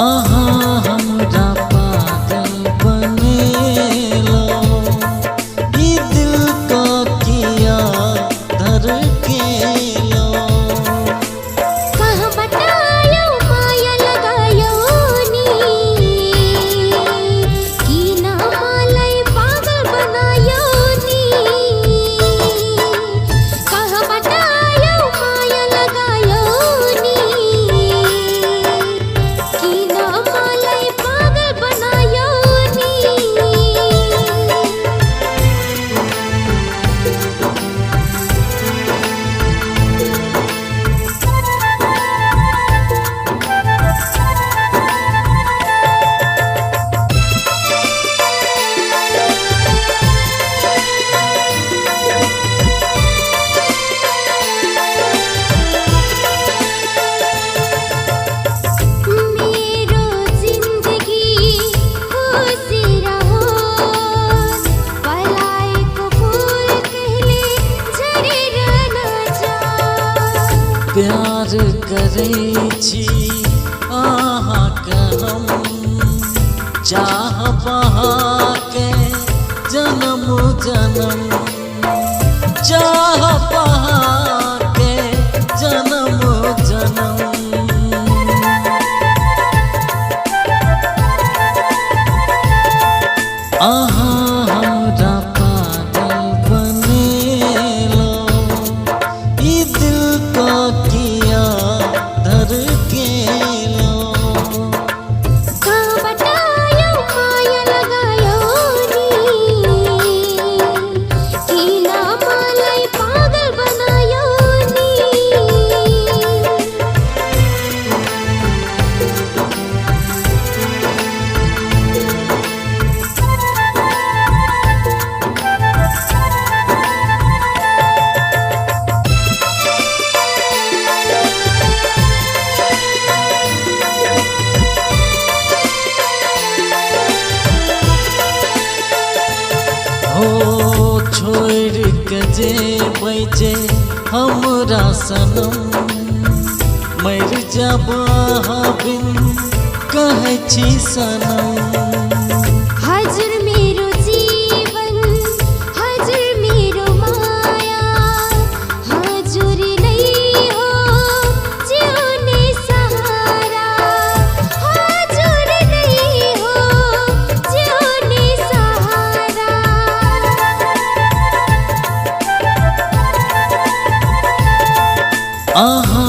आहा हमरा पागल बनेलो, ई दिल को किया धड़केलो। कहाँ बतायो माया लगायो नी, की ना मलाई पागल बनायो नी। कहाँ बतायो माया लगायो नी, की ना मलाई पागल बनायो नी। मेरो जिंदगी खुशी रहो, पलाएको फूल कहिले झरेर नजाओ। प्यार करे छी आहा के हम, चाह बहा के जन्म जन्म, चाह बहा के जन्म जन्म। आहा हमरा पागल बनेलो, ई दिल को किया धड़केलो। कहाँ बतायो माया लगायो नी, की ना मलाई पागल बनायो नी। हो छोड़ के जे बैजे हमरा सनम, मर जब बिन कहै छी सनम। हजर मेरो जीवन, हजर मेरो माया, हजूर नहीं हो जिउने सहारा। हजूर नहीं हो जिउने सहारा। आहा